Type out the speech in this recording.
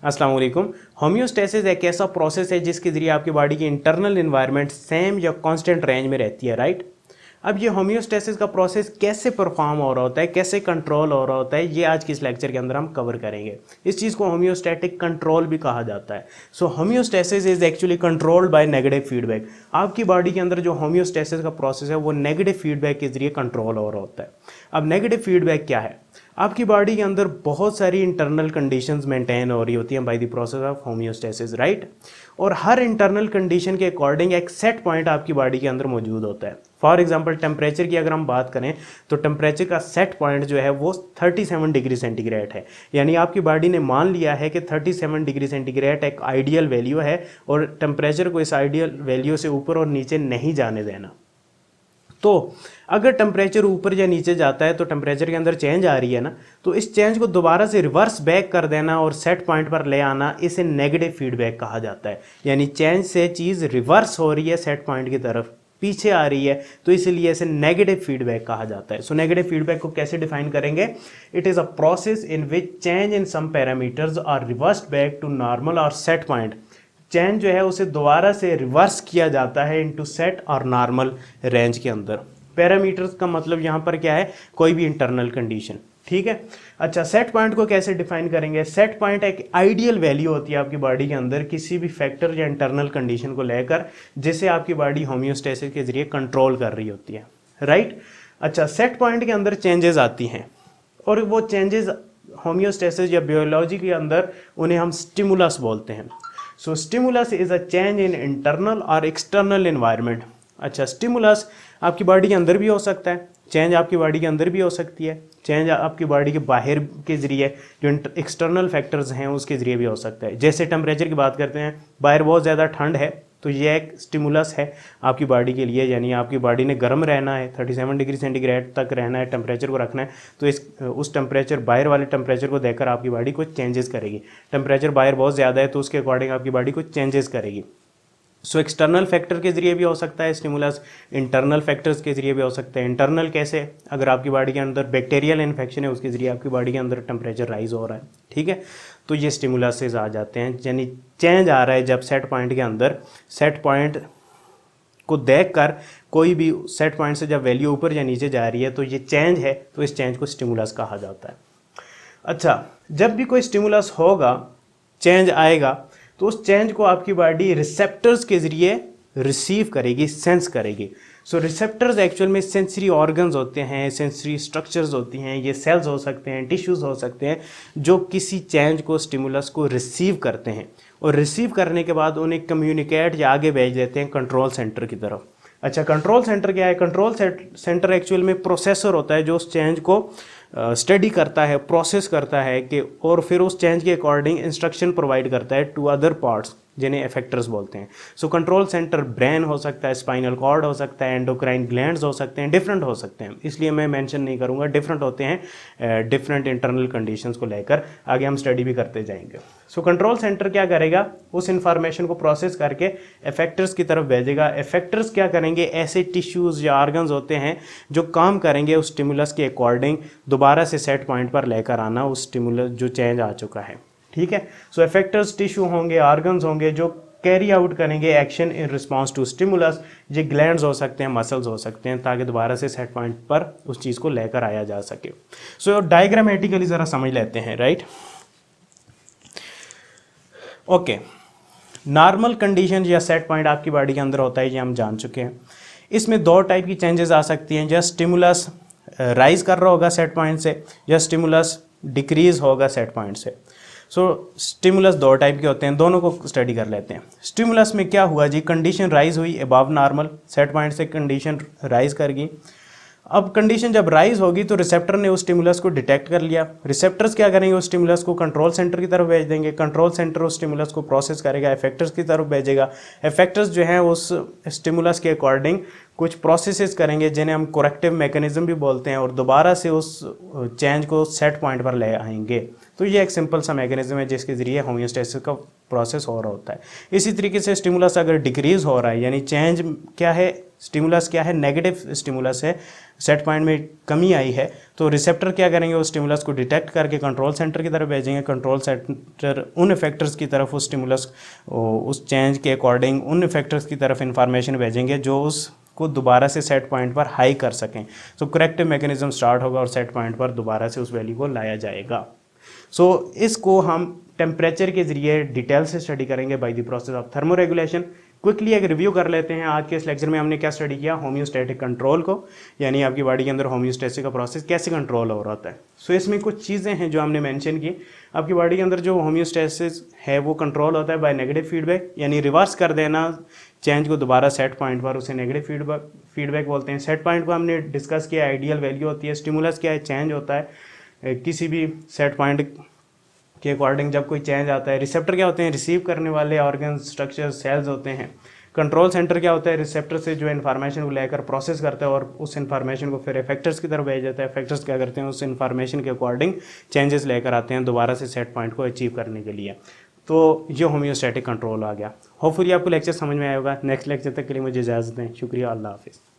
अस्सलाम वालेकुम। होम्योस्टेसिस एक ऐसा प्रोसेस है जिसके ज़रिए आपकी बॉडी की इंटरनल इन्वायरमेंट सेम या कांस्टेंट रेंज में रहती है, राइट। अब ये होम्योस्टेसिस का प्रोसेस कैसे परफॉर्म हो रहा होता है, कैसे कंट्रोल हो रहा होता है, ये आज के इस लेक्चर के अंदर हम कवर करेंगे। इस चीज़ को होम्योस्टैटिक कंट्रोल भी कहा जाता है। So homeostasis is actually controlled by negative feedback. आपकी बॉडी के अंदर जो होम्योस्टेसिस का प्रोसेस है वो नेगेटिव फीडबैक के जरिए कंट्रोल हो रहा होता है। अब नेगेटिव फीडबैक क्या है? आपकी बॉडी के अंदर बहुत सारी इंटरनल कंडीशंस मेंटेन हो रही होती हैं by the process of homeostasis, right. और हर इंटरनल कंडीशन के अकॉर्डिंग एक सेट पॉइंट आपकी बॉडी के अंदर मौजूद होता है। फॉर एग्जांपल टेम्परेचर की अगर हम बात करें तो टेम्परेचर का सेट पॉइंट जो है वो 37 डिग्री सेंटीग्रेड है। यानी आपकी बॉडी ने मान लिया है कि 37 डिग्री सेंटीग्रेड एक आइडियल वैल्यू है और टेम्परेचर को इस आइडियल वैल्यू से ऊपर और नीचे नहीं जाने देना। तो अगर टेम्परेचर ऊपर या नीचे जाता है तो टेम्परेचर के अंदर चेंज आ रही है ना, तो इस चेंज को दोबारा से रिवर्स बैक कर देना और सेट पॉइंट पर ले आना, इसे नेगेटिव फीडबैक कहा जाता है। यानी चेंज से चीज़ रिवर्स हो रही है, सेट पॉइंट की तरफ पीछे आ रही है, तो इसलिए इसे नेगेटिव फीडबैक कहा जाता है। सो नेगेटिव फीडबैक को कैसे डिफाइन करेंगे? It is a process in which change in some parameters are reversed back to normal और सेट पॉइंट। चेंज जो है उसे दोबारा से रिवर्स किया जाता है इनटू सेट और नॉर्मल रेंज के अंदर। पैरामीटर्स का मतलब यहाँ पर क्या है? कोई भी इंटरनल कंडीशन, ठीक है। अच्छा, सेट पॉइंट को कैसे डिफाइन करेंगे? सेट पॉइंट एक आइडियल वैल्यू होती है आपकी बॉडी के अंदर किसी भी फैक्टर या इंटरनल कंडीशन को लेकर, जिसे आपकी बॉडी होम्योस्टेसिस के जरिए कंट्रोल कर रही होती है, राइट। अच्छा, सेट पॉइंट के अंदर चेंजेस आती हैं और वो चेंजेस होम्योस्टेसिस या बायोलॉजी के अंदर उन्हें हम स्टिमुलस बोलते हैं। So stimulus is a change in internal और एक्सटर्नल एनवायरनमेंट। अच्छा, स्टिमुलस आपकी बॉडी के अंदर भी हो सकता है, चेंज आपकी बॉडी के अंदर भी हो सकती है, चेंज आपकी बॉडी के बाहर के जरिए जो एक्सटर्नल फैक्टर्स हैं उसके ज़रिए भी हो सकता है। जैसे टेम्परेचर की बात करते हैं, बाहर बहुत ज़्यादा ठंड है तो ये एक स्टिमुलस है आपकी बॉडी के लिए, यानी आपकी बॉडी ने गर्म रहना है, 37 डिग्री सेंटीग्रेड तक रहना है, टेम्परेचर को रखना है, तो उस टेम्परेचर बाहर वाले टेम्परेचर को देखकर आपकी बॉडी कुछ चेंजेस करेगी। टेम्परेचर बाहर बहुत ज़्यादा है तो उसके अकॉर्डिंग आपकी बॉडी कुछ चेंजेस करेगी। सो एक्सटर्नल फैक्टर के जरिए भी हो सकता है स्टिमुलस, इंटरनल फैक्टर्स के जरिए भी हो सकता है। इंटरनल कैसे? अगर आपकी बॉडी के अंदर बैक्टीरियल इन्फेक्शन है उसके जरिए आपकी बॉडी के अंदर टेम्परेचर राइज हो रहा है, ठीक है, तो ये स्टिमुलसेस आ जाते हैं। यानी चेंज आ रहा है जब सेट पॉइंट के अंदर, सेट पॉइंट को देखकर कोई भी सेट पॉइंट से जब वैल्यू ऊपर या नीचे जा रही है तो ये चेंज है, तो इस चेंज को स्टिमुलस कहा जाता है। अच्छा, जब भी कोई स्टिमुलस होगा, चेंज आएगा, तो उस चेंज को आपकी बॉडी रिसेप्टर्स के जरिए रिसीव करेगी, सेंस करेगी। सो रिसेप्टर्स एक्चुअल में सेंसरी ऑर्गन्स होते हैं, सेंसरी स्ट्रक्चर्स होती हैं, ये सेल्स हो सकते हैं, टिश्यूज़ हो सकते हैं, जो किसी चेंज को, स्टिमुलस को रिसीव करते हैं और रिसीव करने के बाद उन्हें कम्युनिकेट या आगे भेज देते हैं कंट्रोल सेंटर की तरफ। अच्छा, कंट्रोल सेंटर क्या है? कंट्रोल सेंटर एक्चुअल में प्रोसेसर होता है जो उस चेंज को स्टडी करता है, प्रोसेस करता है कि, और फिर उस चेंज के अकॉर्डिंग इंस्ट्रक्शन प्रोवाइड करता है टू अदर पार्ट्स जिन्हें इफेक्टर्स बोलते हैं। सो कंट्रोल सेंटर ब्रेन हो सकता है, स्पाइनल कॉर्ड हो सकता है, एंडोक्राइन ग्लैंड्स हो सकते हैं, डिफरेंट हो सकते हैं, इसलिए मैं मेंशन नहीं करूंगा, डिफरेंट होते हैं डिफरेंट इंटरनल कंडीशंस को लेकर, आगे हम स्टडी भी करते जाएंगे। सो कंट्रोल सेंटर क्या करेगा? उस इंफॉर्मेशन को प्रोसेस करके इफेक्टर्स की तरफ भेजेगा। इफेक्टर्स क्या करेंगे? ऐसे टिश्यूज़ या ऑर्गन्स होते हैं जो काम करेंगे उस स्टिमुलस के अकॉर्डिंग दोबारा से सेट पॉइंट पर लेकर आना उस स्टिमुलस जो चेंज आ चुका है, ठीक है। सो इफेक्टर्स टिश्यू होंगे, ऑर्गन्स होंगे जो कैरी आउट करेंगे action in response to stimulus. ये ग्लैंड्स हो सकते हैं, मसल्स हो सकते हैं, ताकि दोबारा से सेट पॉइंट पर उस चीज़ को लेकर आया जा सके। सो डायग्रामेटिकली ज़रा समझ लेते हैं, राइट। ओके, नॉर्मल कंडीशन या सेट पॉइंट आपकी बॉडी के अंदर होता है, ये हम जान चुके हैं। इसमें दो टाइप की चेंजेस आ सकती हैं, या स्टिमुलस राइज कर रहा होगा सेट पॉइंट से, या स्टिमुलस डिक्रीज होगा सेट पॉइंट से। सो स्टिमुलस दो टाइप के होते हैं, दोनों को स्टडी कर लेते हैं। स्टिमुलस में क्या हुआ जी? कंडीशन राइज हुई अबव नॉर्मल, सेट पॉइंट से कंडीशन राइज कर गई। अब कंडीशन जब राइज होगी तो रिसेप्टर ने उस स्टिमुलस को डिटेक्ट कर लिया। रिसेप्टर्स क्या करेंगे? उस स्टिमुलस को कंट्रोल सेंटर की तरफ भेज देंगे, कंट्रोल सेंटर उस स्टिमुलस को प्रोसेस करेगा, इफेक्टर्स की तरफ भेजेगा। इफेक्टर्स जो हैं उस स्टिमुलस के अकॉर्डिंग कुछ प्रोसेसेस करेंगे जिन्हें हम करेक्टिव मैकेनिज्म भी बोलते हैं, और दोबारा से उस चेंज को सेट पॉइंट पर ले आएंगे। तो ये एक सिंपल सा मैकेनिज्म है जिसके ज़रिए होम्योस्टेसिस का प्रोसेस हो रहा होता है। इसी तरीके से स्टिमुलस अगर डिक्रीज़ हो रहा है, यानी चेंज क्या है, स्टिमुलस क्या है, नेगेटिव स्टिमुलस है, सेट पॉइंट में कमी आई है, तो रिसेप्टर क्या करेंगे, उस स्टिमुलस को डिटेक्ट करके कंट्रोल सेंटर की तरफ भेजेंगे। कंट्रोल सेंटर उन इफेक्टर्स की तरफ उस स्टिमुलस उस चेंज के अकॉर्डिंग उन इफेक्टर्स की तरफ इंफॉर्मेशन भेजेंगे जो उसको दोबारा से सेट पॉइंट पर हाई कर सकें। सो करेक्टिव मैकेनिज्म स्टार्ट होगा और सेट पॉइंट पर दोबारा से उस वैल्यू को लाया जाएगा। सो इसको हम टेम्परेचर के ज़रिए डिटेल से स्टडी करेंगे by the process of thermoregulation. Quickly एक रिव्यू कर लेते हैं। आज के इस लेक्चर में हमने क्या स्टडी किया, होम्योस्टैटिक कंट्रोल को, यानी आपकी बॉडी के अंदर होम्योस्टेसिस का प्रोसेस कैसे कंट्रोल हो रहा होता है। सो इसमें कुछ चीज़ें हैं जो हमने मेंशन की। आपकी बॉडी के अंदर जो होम्योस्टेसिस है वो कंट्रोल होता है बाय नेगेटिव फीडबैक, यानी रिवर्स कर देना चेंज को दोबारा सेट पॉइंट पर, उसे नेगेटिव फीडबैक बोलते हैं। सेट पॉइंट को हमने डिस्कस किया, आइडियल वैल्यू होती है। स्टिमुलस क्या है, चेंज होता है किसी भी सेट पॉइंट के अकॉर्डिंग जब कोई चेंज आता है। रिसेप्टर क्या होते हैं, रिसीव करने वाले ऑर्गन स्ट्रक्चर सेल्स होते हैं। कंट्रोल सेंटर क्या होता है, रिसेप्टर से जो इन्फॉर्मेशन को लेकर प्रोसेस करता है और उस इन्फॉर्मेशन को फिर इफेक्टर्स की तरफ भेज देता है। इफेक्टर्स क्या करते हैं, उस इन्फॉर्मेशन के अकॉर्डिंग चेंजेस लेकर आते हैं दोबारा से सेट पॉइंट को अचीव करने के लिए। तो ये होम्योस्टैटिक कंट्रोल आ गया। होपफुली आपको लेक्चर समझ में आया होगा। नेक्स्ट लेक्चर तक के लिए मुझे इजाज़त दें। शुक्रिया, अल्लाह हाफिज़।